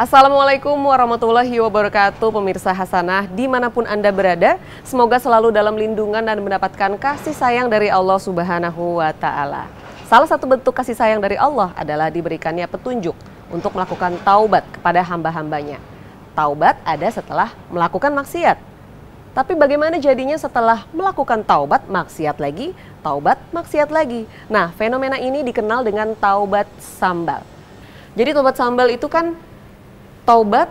Assalamualaikum warahmatullahi wabarakatuh, pemirsa Hasanah dimanapun Anda berada. Semoga selalu dalam lindungan dan mendapatkan kasih sayang dari Allah Subhanahu wa Ta'ala. Salah satu bentuk kasih sayang dari Allah adalah diberikannya petunjuk untuk melakukan taubat kepada hamba-hambanya. Taubat ada setelah melakukan maksiat. Tapi bagaimana jadinya setelah melakukan taubat, maksiat lagi, taubat, maksiat lagi. Nah, fenomena ini dikenal dengan taubat sambal. Jadi taubat sambal itu kan taubat,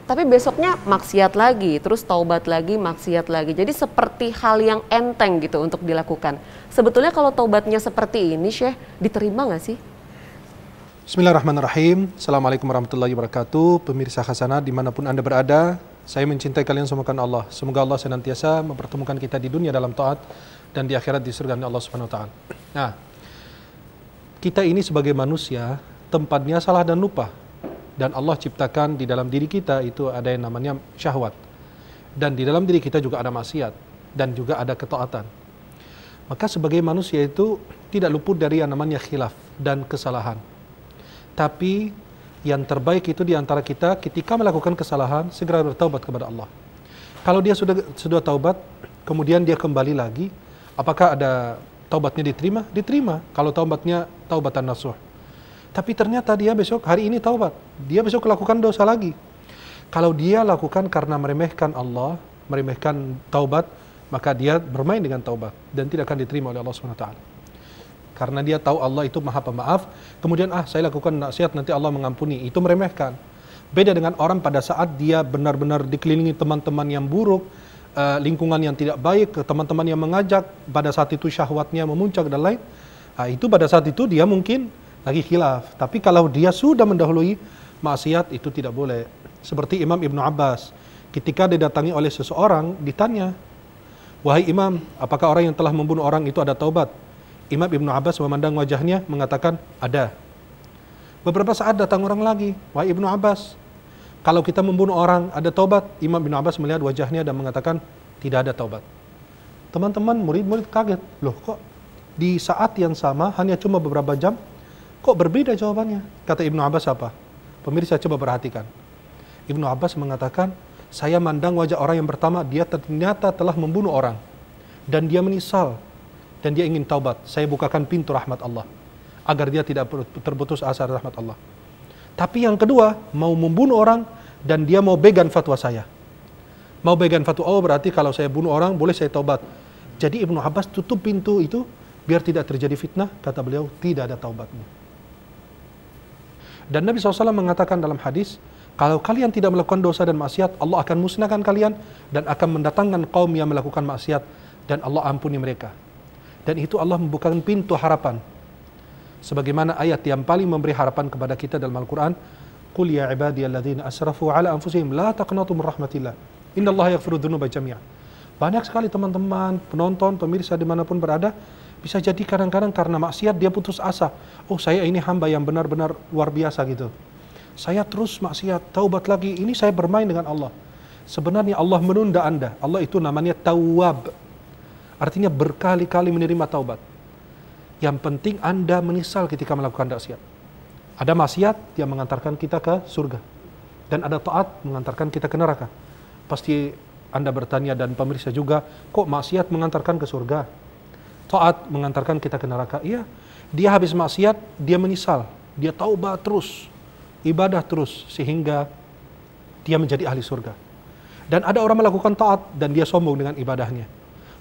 tapi besoknya maksiat lagi, terus taubat lagi, maksiat lagi. Jadi seperti hal yang enteng gitu untuk dilakukan. Sebetulnya kalau taubatnya seperti ini, Syekh, diterima nggak sih? Bismillahirrahmanirrahim. Assalamualaikum warahmatullahi wabarakatuh. Pemirsa Hasanah dimanapun Anda berada, saya mencintai kalian semua karena Allah. Semoga Allah senantiasa mempertemukan kita di dunia dalam taat dan di akhirat di surga Allah Subhanahu wa Ta'ala. Nah, kita ini sebagai manusia tempatnya salah dan lupa. Dan Allah ciptakan di dalam diri kita itu ada yang namanya syahwat. Dan di dalam diri kita juga ada maksiat. Dan juga ada ketaatan. Maka sebagai manusia itu tidak luput dari yang namanya khilaf dan kesalahan. Tapi yang terbaik itu di antara kita ketika melakukan kesalahan segera bertaubat kepada Allah. Kalau dia sudah taubat, kemudian dia kembali lagi, apakah ada taubatnya diterima? Diterima. Kalau taubatnya taubatan nasuh. Tapi ternyata dia besok, hari ini taubat. Dia besok lakukan dosa lagi. Kalau dia lakukan karena meremehkan Allah, meremehkan taubat, maka dia bermain dengan taubat. Dan tidak akan diterima oleh Allah SWT. Karena dia tahu Allah itu maha pemaaf. Kemudian, saya lakukan maksiat, nanti Allah mengampuni. Itu meremehkan. Beda dengan orang pada saat dia benar-benar dikelilingi teman-teman yang buruk, lingkungan yang tidak baik, teman-teman yang mengajak, pada saat itu syahwatnya memuncak dan lain. Itu pada saat itu dia mungkin lagi khilaf. Tapi kalau dia sudah mendahului maksiat, itu tidak boleh. Seperti Imam Ibnu Abbas, ketika didatangi oleh seseorang, ditanya, "Wahai Imam, apakah orang yang telah membunuh orang itu ada taubat?" Imam Ibnu Abbas memandang wajahnya, mengatakan, "Ada." Beberapa saat datang orang lagi, "Wahai Ibnu Abbas, kalau kita membunuh orang, ada taubat?" Imam Ibnu Abbas melihat wajahnya dan mengatakan, "Tidak ada taubat." Teman-teman, murid-murid kaget. Loh, kok di saat yang sama, hanya cuma beberapa jam, kok berbeda jawabannya? Kata Ibnu Abbas apa? Pemirsa coba perhatikan. Ibnu Abbas mengatakan, saya mandang wajah orang yang pertama, dia ternyata telah membunuh orang. Dan dia menyesal. Dan dia ingin taubat. Saya bukakan pintu rahmat Allah. Agar dia tidak terputus asa rahmat Allah. Tapi yang kedua, mau membunuh orang, dan dia mau began fatwa saya. Mau began fatwa, berarti kalau saya bunuh orang, boleh saya taubat. Jadi Ibnu Abbas tutup pintu itu, biar tidak terjadi fitnah. Kata beliau, tidak ada taubatnya. Dan Nabi SAW mengatakan dalam hadis, kalau kalian tidak melakukan dosa dan maksiat, Allah akan musnahkan kalian dan akan mendatangkan kaum yang melakukan maksiat dan Allah ampuni mereka. Dan itu Allah membukakan pintu harapan. Sebagaimana ayat yang paling memberi harapan kepada kita dalam Al-Quran, "Qul ya ibadiyalladzina asrafu ala anfusihim la taqnatu min rahmatillah. Innallaha yaghfiru dzunuba jami'a." Banyak sekali teman-teman, penonton, pemirsa dimanapun berada, bisa jadi kadang-kadang karena maksiat dia putus asa. Oh, saya ini hamba yang benar-benar luar biasa gitu. Saya terus maksiat, taubat lagi. Ini saya bermain dengan Allah. Sebenarnya Allah menunda Anda. Allah itu namanya Tawwab. Artinya berkali-kali menerima taubat. Yang penting Anda menyesal ketika melakukan maksiat. Ada maksiat yang mengantarkan kita ke surga. Dan ada taat mengantarkan kita ke neraka. Pasti Anda bertanya dan pemirsa juga, kok maksiat mengantarkan ke surga? Taat mengantarkan kita ke neraka. Iya, dia habis maksiat, dia menyesal. Dia taubat terus, ibadah terus, sehingga dia menjadi ahli surga. Dan ada orang melakukan taat, dan dia sombong dengan ibadahnya.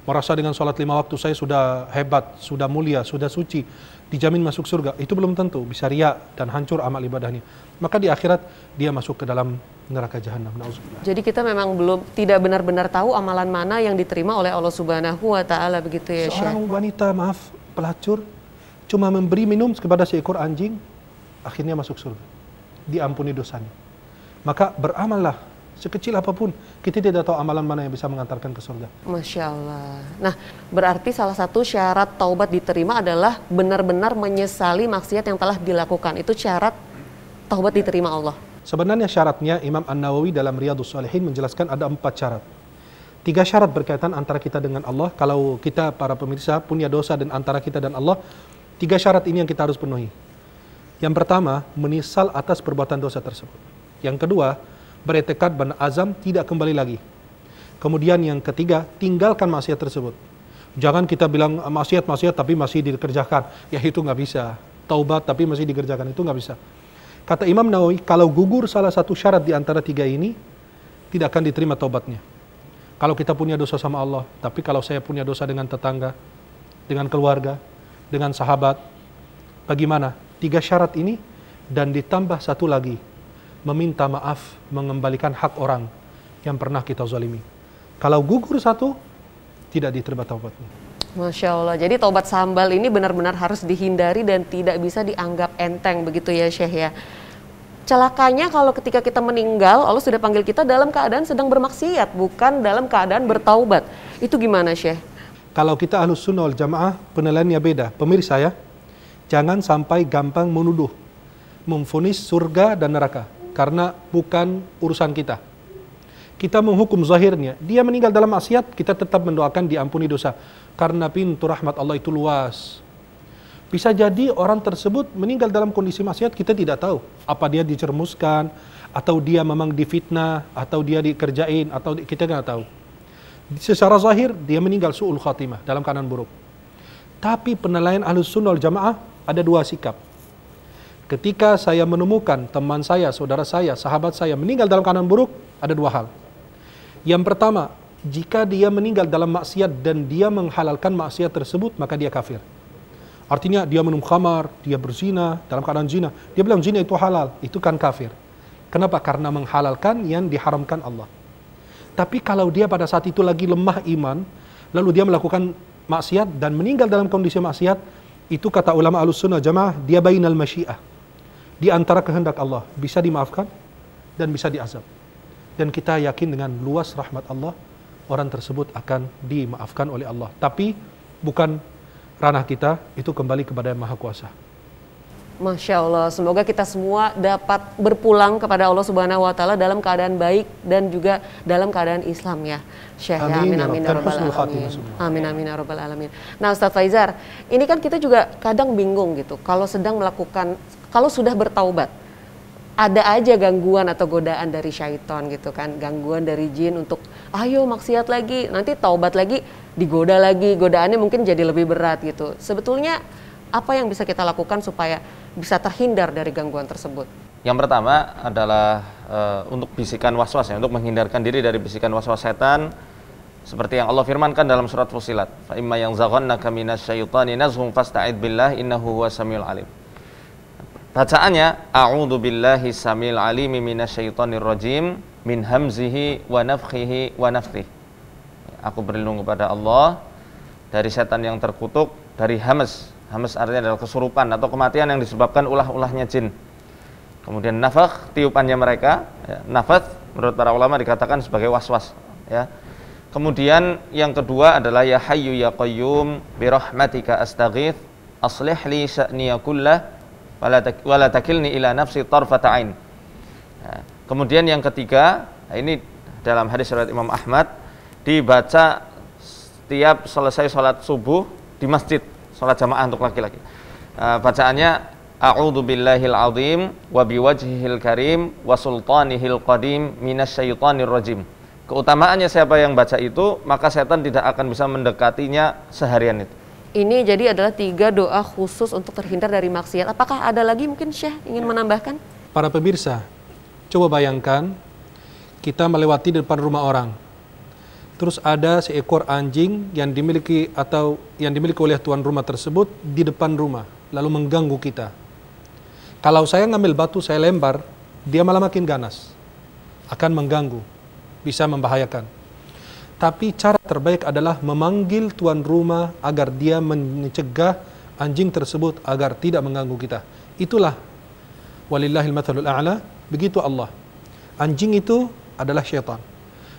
Merasa dengan sholat 5 waktu saya sudah hebat, sudah mulia, sudah suci, dijamin masuk surga. Itu belum tentu, bisa riya dan hancur amal ibadahnya. Maka di akhirat, dia masuk ke dalam neraka jahanam. Nauzubillah. Jadi kita memang tidak benar-benar tahu amalan mana yang diterima oleh Allah Subhanahu wa Ta'ala, begitu ya, Syekh? Seorang wanita, pelacur, cuma memberi minum kepada seekor anjing, akhirnya masuk surga. Diampuni dosanya. Maka beramallah, sekecil apapun, kita tidak tahu amalan mana yang bisa mengantarkan ke surga. Masya Allah. Nah, berarti salah satu syarat taubat diterima adalah benar-benar menyesali maksiat yang telah dilakukan. Itu syarat taubat diterima Allah. Sebenarnya syaratnya Imam An-Nawawi dalam Riyadhus Shalihin menjelaskan ada 4 syarat. 3 syarat berkaitan antara kita dengan Allah. Kalau kita para pemirsa punya dosa dan antara kita dan Allah, 3 syarat ini yang kita harus penuhi. Yang pertama, menyesal atas perbuatan dosa tersebut. Yang kedua, bertekad berazam tidak kembali lagi. Kemudian yang ketiga, tinggalkan maksiat tersebut. Jangan kita bilang maksiat tapi masih dikerjakan. Ya itu nggak bisa. Taubat tapi masih dikerjakan, itu nggak bisa. Kata Imam Nawawi, kalau gugur salah satu syarat di antara tiga ini, tidak akan diterima taubatnya. Kalau kita punya dosa sama Allah, tapi kalau saya punya dosa dengan tetangga, dengan keluarga, dengan sahabat, bagaimana? Tiga syarat ini, dan ditambah satu lagi, meminta maaf, mengembalikan hak orang yang pernah kita zalimi. Kalau gugur satu, tidak diterima taubatnya. Masya Allah, jadi taubat sambal ini benar-benar harus dihindari dan tidak bisa dianggap enteng begitu ya Syekh ya. Celakanya kalau ketika kita meninggal, Allah sudah panggil kita dalam keadaan sedang bermaksiat, bukan dalam keadaan bertaubat. Itu gimana Syekh? Kalau kita Ahlus Sunnah wal Jamaah, penilaiannya beda. Pemirsa ya, jangan sampai gampang menuduh, memvonis surga dan neraka, karena bukan urusan kita. Kita menghukum zahirnya, dia meninggal dalam maksiat, kita tetap mendoakan diampuni dosa. Karena pintu rahmat Allah itu luas. Bisa jadi orang tersebut meninggal dalam kondisi maksiat, kita tidak tahu. Apa dia dicermuskan, atau dia memang difitnah, atau dia dikerjain, atau kita tidak tahu. Secara zahir, dia meninggal su'ul khatimah, dalam keadaan buruk. Tapi penilaian Ahlus Sunnah wal Jamaah ada dua sikap. Ketika saya menemukan teman saya, saudara saya, sahabat saya meninggal dalam keadaan buruk, ada dua hal. Yang pertama, jika dia meninggal dalam maksiat dan dia menghalalkan maksiat tersebut, maka dia kafir. Artinya dia minum khamar, dia berzina, dalam keadaan zina. Dia bilang zina itu halal, itu kan kafir. Kenapa? Karena menghalalkan yang diharamkan Allah. Tapi kalau dia pada saat itu lagi lemah iman, lalu dia melakukan maksiat dan meninggal dalam kondisi maksiat, itu kata ulama Ahlus Sunnah Jamaah, dia bainal masyiah. Di antara kehendak Allah, bisa dimaafkan dan bisa diazab. Dan kita yakin dengan luas rahmat Allah, orang tersebut akan dimaafkan oleh Allah. Tapi bukan ranah kita, itu kembali kepada Yang Maha Kuasa. Masya Allah, semoga kita semua dapat berpulang kepada Allah Subhanahu Wa Taala dalam keadaan baik dan juga dalam keadaan Islam ya, Syekh. Amin amin ya rabbal alamin. Amin amin ya rabbal alamin. Nah Ustadz Faizar, ini kan kita juga kadang bingung gitu, kalau sudah bertaubat, ada aja gangguan atau godaan dari syaitan gitu kan, gangguan dari jin untuk ayo maksiat lagi, nanti taubat lagi, digoda lagi, godaannya mungkin jadi lebih berat gitu. Sebetulnya apa yang bisa kita lakukan supaya bisa terhindar dari gangguan tersebut? Yang pertama adalah untuk bisikan waswas ya, untuk menghindarkan diri dari bisikan waswas setan, seperti yang Allah firmankan dalam surat Fussilat, fa imma yanzaghannaka minasyaitani nazghun fasta'id billah innahu huwas samiul alim. Bacaannya, a'udzu billahi samil alimi minasyaitonir rajim min hamzihi wa nafthihi wa nafthihi. Aku berlindung kepada Allah dari setan yang terkutuk, dari hamas. Hamas artinya adalah kesurupan atau kematian yang disebabkan ulah-ulahnya jin. Kemudian nafakh, tiupannya mereka, ya. Nafath menurut para ulama dikatakan sebagai waswas, ya. Kemudian yang kedua adalah ya hayyu ya qayyum bi rahmatika astaghits aslih li sya'niya kullah wala takilni ila nafsi tarfata ain. Nah, kemudian yang ketiga, ini dalam hadis riwayat Imam Ahmad, dibaca setiap selesai sholat subuh di masjid, sholat jamaah untuk laki-laki. Bacaannya a'udzu billahil azim wa biwajhihil karim wa sultanihil qadim minasyaitonir rajim. Keutamaannya siapa yang baca itu, maka setan tidak akan bisa mendekatinya seharian itu. Ini jadi adalah 3 doa khusus untuk terhindar dari maksiat. Apakah ada lagi mungkin Syekh ingin menambahkan? Para pemirsa, coba bayangkan kita melewati di depan rumah orang. Terus ada seekor anjing yang dimiliki oleh tuan rumah tersebut di depan rumah, lalu mengganggu kita. Kalau saya ngambil batu, saya lempar, dia malah makin ganas. Akan mengganggu, bisa membahayakan. Tapi cara terbaik adalah memanggil tuan rumah agar dia mencegah anjing tersebut agar tidak mengganggu kita. Itulah walillahil mathalul a'la, begitu Allah. Anjing itu adalah syaitan.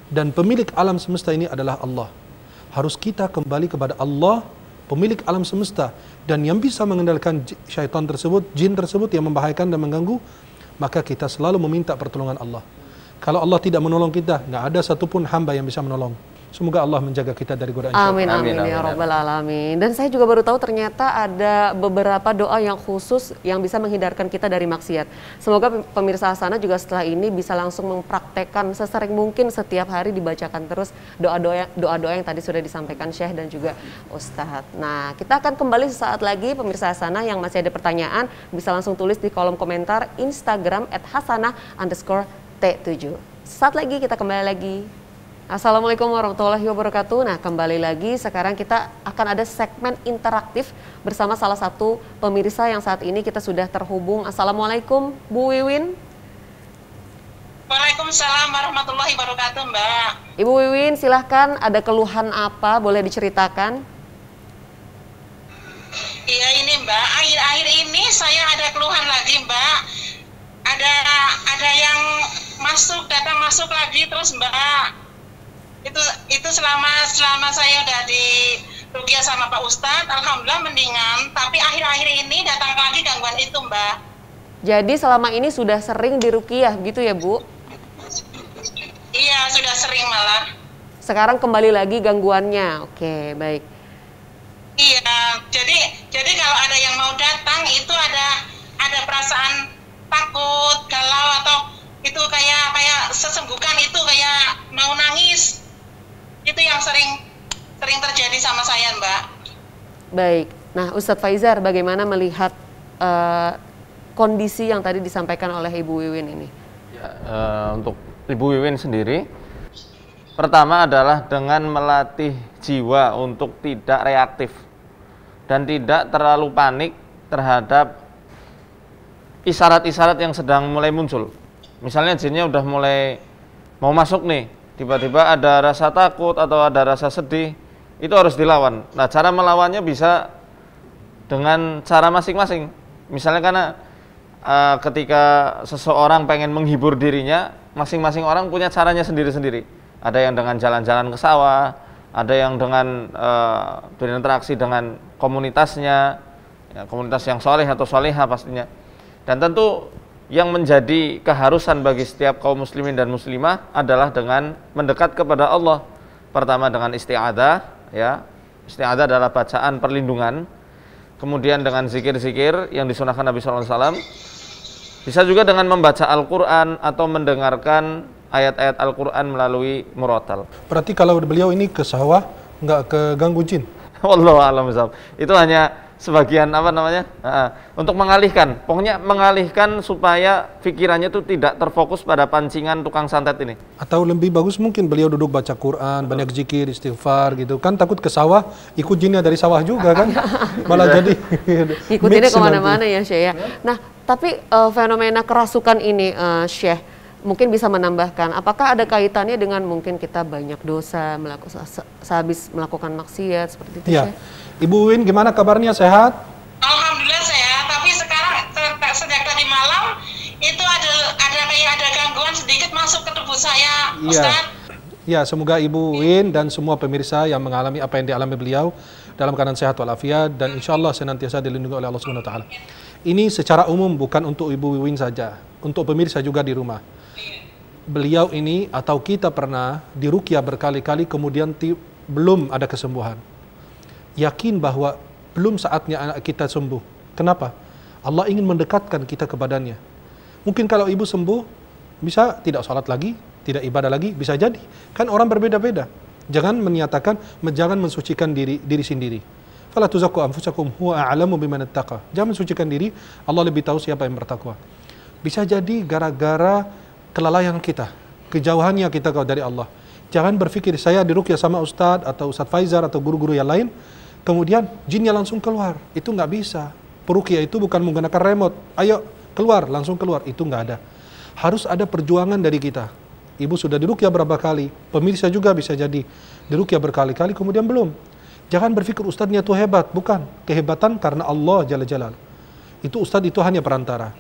Dan pemilik alam semesta ini adalah Allah. Harus kita kembali kepada Allah, pemilik alam semesta. Dan yang bisa mengendalikan syaitan tersebut, jin tersebut yang membahayakan dan mengganggu, maka kita selalu meminta pertolongan Allah. Kalau Allah tidak menolong kita, nggak ada satupun hamba yang bisa menolong. Semoga Allah menjaga kita dari godaan Amin, syaitan. amin, ya Rabbal Alamin. Dan saya juga baru tahu ternyata ada beberapa doa yang khusus yang bisa menghindarkan kita dari maksiat. Semoga pemirsa Hasanah juga setelah ini bisa langsung mempraktekkan sesering mungkin setiap hari dibacakan terus doa-doa yang tadi sudah disampaikan Syekh dan juga Ustadz. Nah, kita akan kembali sesaat lagi pemirsa Hasanah yang masih ada pertanyaan bisa langsung tulis di kolom komentar Instagram @hasanah_t7. Sesaat lagi kita kembali lagi. Assalamualaikum warahmatullahi wabarakatuh. Nah, kembali lagi sekarang kita akan ada segmen interaktif bersama salah satu pemirsa yang saat ini kita sudah terhubung. Assalamualaikum Bu Wiwin. Waalaikumsalam warahmatullahi wabarakatuh, Mbak. Ibu Wiwin, silahkan, ada keluhan apa boleh diceritakan? Iya ini Mbak, akhir-akhir ini saya ada keluhan lagi Mbak. Ada yang datang masuk lagi terus Mbak. Itu selama saya udah di ruqyah sama Pak Ustadz, alhamdulillah mendingan. Tapi akhir-akhir ini datang lagi gangguan itu Mbak. Jadi selama ini sudah sering di ruqyah gitu ya Bu? Iya sudah sering malah. Sekarang kembali lagi gangguannya. Oke, baik. Iya, jadi kalau ada yang mau datang itu ada perasaan takut, galau atau itu kayak sesenggukan itu kayak mau nangis. Itu yang sering terjadi sama saya, Mbak. Baik. Nah, Ustadz Faizar bagaimana melihat kondisi yang tadi disampaikan oleh Ibu Wiwin ini? Ya, untuk Ibu Wiwin sendiri, pertama adalah dengan melatih jiwa untuk tidak reaktif dan tidak terlalu panik terhadap isyarat-isyarat yang sedang mulai muncul. Misalnya jinnya udah mulai mau masuk nih, tiba-tiba ada rasa takut atau ada rasa sedih, itu harus dilawan. Nah, cara melawannya bisa dengan cara masing-masing. Misalnya karena ketika seseorang pengen menghibur dirinya, masing-masing orang punya caranya sendiri-sendiri. Ada yang dengan jalan-jalan ke sawah, ada yang dengan berinteraksi dengan komunitasnya, ya, komunitas yang soleh atau soleha pastinya. Dan tentu yang menjadi keharusan bagi setiap kaum muslimin dan muslimah adalah dengan mendekat kepada Allah. Pertama dengan isti'adzah, ya. Isti'adzah adalah bacaan perlindungan. Kemudian dengan zikir-zikir yang disunahkan Nabi SAW. Bisa juga dengan membaca Al-Quran atau mendengarkan ayat-ayat Al-Quran melalui murotal. Berarti kalau beliau ini ke sawah, nggak ke ganggu jin? Wallahu a'lam bishawab. Itu hanya sebagian untuk mengalihkan, pokoknya mengalihkan supaya pikirannya itu tidak terfokus pada pancingan tukang santet ini. Atau lebih bagus mungkin beliau duduk baca Quran, banyak zikir, istighfar gitu. Kan takut ke sawah, ikut jinnya dari sawah juga kan. Malah jadi ikutinnya kemana-mana ya Syekh ya. Nah, tapi fenomena kerasukan ini Syekh mungkin bisa menambahkan, apakah ada kaitannya dengan mungkin kita banyak dosa, sehabis melakukan maksiat seperti itu ya. Syekh? Ibu Win, gimana kabarnya, sehat? Alhamdulillah sehat, tapi sekarang sejak tadi malam itu ada gangguan sedikit masuk ke tubuh saya, Ustaz. Ya, semoga Ibu Win dan semua pemirsa yang mengalami apa yang dialami beliau dalam keadaan sehat walafiat dan insya Allah senantiasa dilindungi oleh Allah Subhanahu Wa Taala. Ini secara umum bukan untuk Ibu Win saja, untuk pemirsa juga di rumah. Beliau ini atau kita pernah diruqyah berkali-kali kemudian belum ada kesembuhan. Yakin bahwa belum saatnya anak kita sembuh. Kenapa? Allah ingin mendekatkan kita kepadanya. Mungkin kalau ibu sembuh, bisa tidak sholat lagi, tidak ibadah lagi, bisa jadi. Kan orang berbeda-beda. Jangan jangan mensucikan diri sendiri. Fala tuzakku anfusakum huwa a'lamu biman ittaqa. Jangan mensucikan diri, Allah lebih tahu siapa yang bertakwa. Bisa jadi gara-gara kelalaian kita, kejauhannya kita dari Allah. Jangan berpikir saya diruqyah sama Ustadz atau Ustadz Faizar atau guru-guru yang lain, kemudian jinnya langsung keluar. Itu nggak bisa. Peruqyah itu bukan menggunakan remote. Ayo keluar, langsung keluar. Itu nggak ada. Harus ada perjuangan dari kita. Ibu sudah diruqyah berapa kali. Pemirsa juga bisa jadi diruqyah berkali-kali, kemudian belum. Jangan berpikir Ustadznya itu hebat. Bukan. Kehebatan karena Allah Jalla Jalal. Itu Ustadz itu hanya perantara.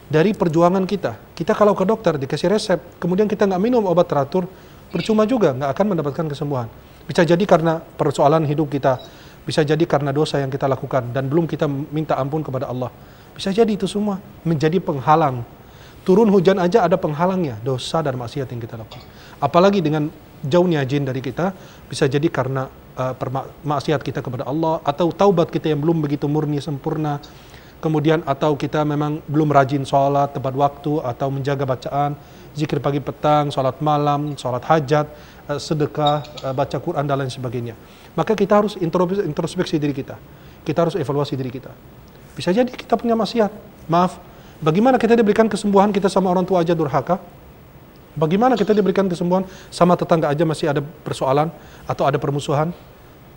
Dari perjuangan kita. Kita kalau ke dokter dikasih resep, kemudian kita nggak minum obat teratur, percuma juga, nggak akan mendapatkan kesembuhan. Bisa jadi karena persoalan hidup kita. Bisa jadi karena dosa yang kita lakukan dan belum kita minta ampun kepada Allah. Bisa jadi itu semua menjadi penghalang. Turun hujan aja ada penghalangnya, dosa dan maksiat yang kita lakukan. Apalagi dengan jauhnya jin dari kita, bisa jadi karena maksiat kita kepada Allah, atau taubat kita yang belum begitu murni sempurna, kemudian atau kita memang belum rajin sholat tepat waktu, atau menjaga bacaan, zikir pagi petang, sholat malam, sholat hajat, sedekah, baca Quran dan lain sebagainya. Maka kita harus introspeksi diri kita. Kita harus evaluasi diri kita. Bisa jadi kita punya maksiat. Maaf, bagaimana kita diberikan kesembuhan kita sama orang tua aja durhaka? Bagaimana kita diberikan kesembuhan sama tetangga aja masih ada persoalan atau ada permusuhan?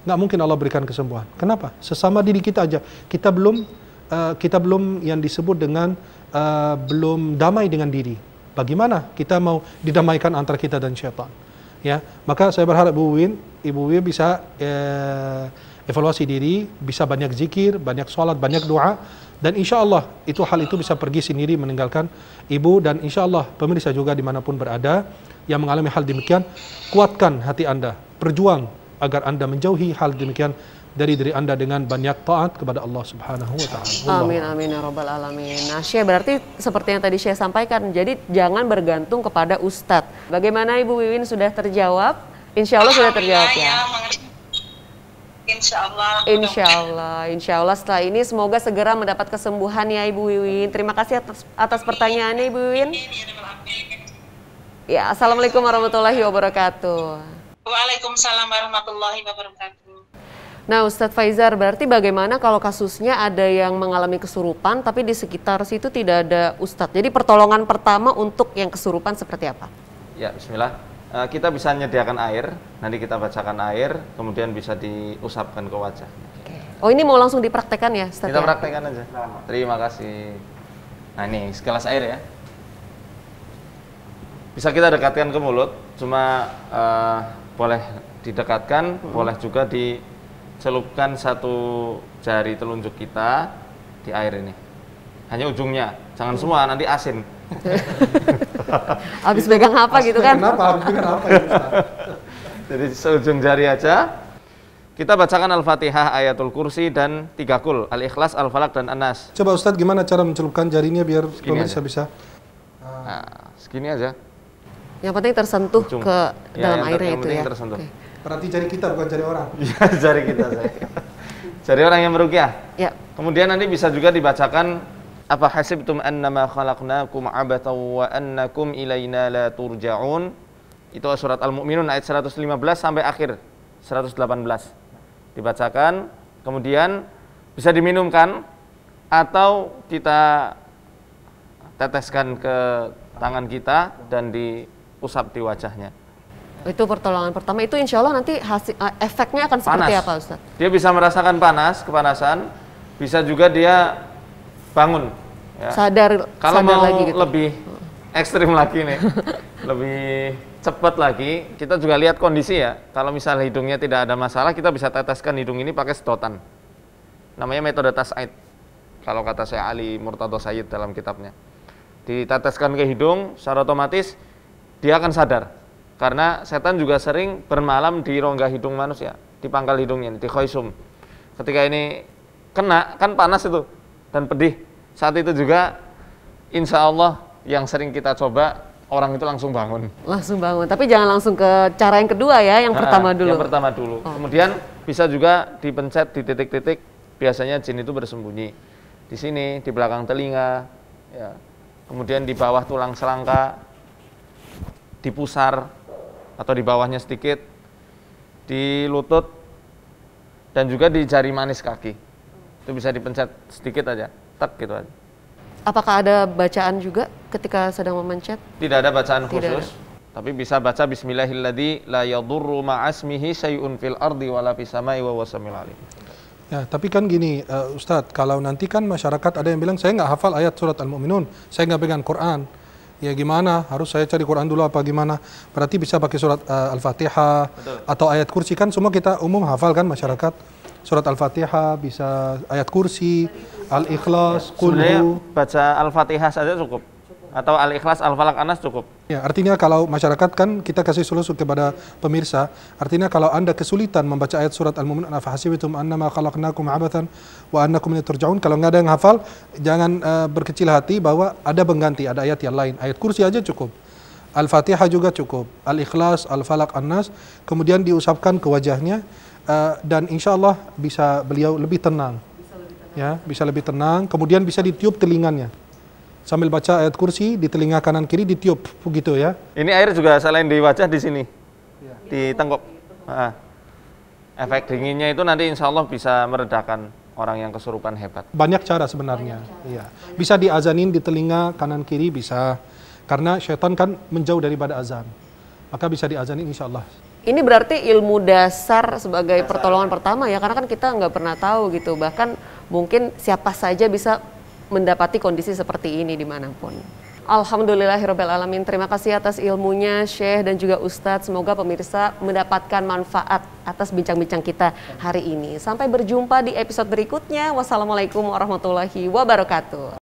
Nggak mungkin Allah berikan kesembuhan. Kenapa? Sesama diri kita aja. Kita belum yang disebut dengan belum damai dengan diri. Bagaimana kita mau didamaikan antara kita dan syaitan? Ya, maka saya berharap Ibu Wiwin bisa evaluasi diri, bisa banyak zikir, banyak sholat, banyak doa, dan insya Allah hal itu bisa pergi sendiri meninggalkan ibu, dan insya Allah pemirsa juga dimanapun berada yang mengalami hal demikian, kuatkan hati Anda, berjuang agar Anda menjauhi hal demikian dari diri Anda dengan banyak taat kepada Allah Subhanahu wa taala. Amin amin ya rabbal alamin. Nah, Syekh, berarti seperti yang tadi Syekh sampaikan, jadi jangan bergantung kepada ustadz. Bagaimana Ibu Wiwin, sudah terjawab? Insya Allah sudah terjawab ya. Insya Allah setelah ini semoga segera mendapat kesembuhan ya Ibu Wiwin. Terima kasih atas pertanyaannya Ibu Wiwin. Ya, assalamualaikum warahmatullahi wabarakatuh. Waalaikumsalam warahmatullahi wabarakatuh. Nah, Ustadz Faizar, berarti bagaimana kalau kasusnya ada yang mengalami kesurupan tapi di sekitar situ tidak ada Ustadz? Jadi pertolongan pertama untuk yang kesurupan seperti apa? Ya, bismillah. Kita bisa menyediakan air, nanti kita bacakan air, kemudian bisa diusapkan ke wajah. Oh, ini mau langsung dipraktekkan ya, Ustadz? Kita praktekkan aja. Terima kasih. Nah, ini segelas air ya. Bisa kita dekatkan ke mulut, cuma boleh didekatkan, boleh juga dicelupkan satu jari telunjuk kita di air ini. Hanya ujungnya, jangan semua, nanti asin. Habis pegang apa gitu kan? Kenapa? Habis pegang apa ya, Ustaz? Jadi seujung jari aja. Kita bacakan Al-Fatihah, Ayatul Kursi, dan 3 kul, Al-Ikhlas, Al-Falaq, dan An-Nas. Coba Ustadz, gimana cara mencelupkan jarinya biar pemirsa bisa? Nah, segini aja. Yang penting tersentuh Ujung. ke dalam airnya yang itu penting ya. Tersentuh. Oke. Berarti jari kita bukan jari orang. Iya, jari kita. Jari orang yang meruqyah. Ya. Kemudian nanti bisa juga dibacakan apa hasibtum annama khalaqnakum abathaw wa annakum ilaina la turja'un. Itu surat Al-Mu'minun ayat 115 sampai akhir 118. Dibacakan, kemudian bisa diminumkan atau kita teteskan ke tangan kita dan diusap di wajahnya. Itu pertolongan pertama. Itu insya Allah nanti efeknya akan seperti apa, Ustaz? Dia bisa merasakan kepanasan, bisa juga dia bangun. Ya. Sadar mau lagi gitu. Lebih ekstrim lagi nih, lebih cepat lagi, kita juga lihat kondisi ya. Kalau misalnya hidungnya tidak ada masalah, kita bisa teteskan hidung ini pakai sedotan. Namanya metode tas'id. Kalau kata Syekh Ali Murtadha Sayyid dalam kitabnya. Diteteskan ke hidung, secara otomatis dia akan sadar. Karena setan juga sering bermalam di rongga hidung manusia, di pangkal hidungnya, di khoisum. Ketika ini kena, kan panas itu dan pedih. Saat itu juga insya Allah yang sering kita coba, orang itu langsung bangun. Langsung bangun, tapi jangan langsung ke cara yang kedua ya, yang pertama dulu. Yang pertama dulu. Kemudian bisa juga dipencet di titik-titik, biasanya jin itu bersembunyi. Di sini, di belakang telinga, ya. Kemudian di bawah tulang selangka, di pusar, atau di bawahnya sedikit, di lutut, dan juga di jari manis kaki. Itu bisa dipencet sedikit aja, tek gitu aja. Apakah ada bacaan juga ketika sedang memencet? Tidak ada bacaan khusus, ada. tapi bisa baca Bismillahilladzi la yadurru ma'asmihi syai'un fil ardi wala fis samai wa wasamil alim. Ya, tapi kan gini, Ustadz, kalau nanti kan masyarakat ada yang bilang, saya nggak hafal ayat surat Al-Mu'minun, saya nggak pegang Quran. Ya gimana, harus saya cari Quran dulu apa gimana? Berarti bisa pakai surat Al-Fatihah atau ayat kursi, kan semua kita umum hafal kan masyarakat. Surat Al-Fatihah, bisa ayat kursi, Al-Ikhlas, Qul. Baca Al-Fatihah saja cukup. Atau Al-Ikhlas, Al-Falaq, An-Nas cukup. Ya, artinya kalau masyarakat kan kita kasih solusi kepada pemirsa, artinya kalau Anda kesulitan membaca ayat surat Al-Mu'minun, afahasibitum annama khalaqnakum abathan wa annakum ilaihi turja'un, kalau nggak ada yang hafal, jangan berkecil hati bahwa ada pengganti, ada ayat yang lain. Ayat kursi aja cukup. Al-Fatihah juga cukup. Al-Ikhlas, Al-Falaq, An-Nas, kemudian diusapkan ke wajahnya dan insya Allah beliau lebih tenang. Ya, bisa lebih tenang. Kemudian bisa ditiup telinganya. Sambil baca ayat kursi di telinga kanan kiri ditiup, begitu ya. Ini air juga selain di wajah di sini, di tengkuk. Efek dinginnya itu nanti insya Allah bisa meredakan orang yang kesurupan hebat. Banyak cara sebenarnya. Iya. Bisa diazanin di telinga kanan kiri bisa. Karena syaitan kan menjauh daripada azan. Maka bisa diazanin insya Allah. Ini berarti ilmu dasar sebagai pertolongan pertama ya, karena kan kita nggak pernah tahu gitu. Bahkan mungkin siapa saja bisa mendapati kondisi seperti ini dimanapun. Alhamdulillahirrabbilalamin. Terima kasih atas ilmunya Syekh dan juga Ustadz. Semoga pemirsa mendapatkan manfaat atas bincang-bincang kita hari ini. Sampai berjumpa di episode berikutnya. Wassalamualaikum warahmatullahi wabarakatuh.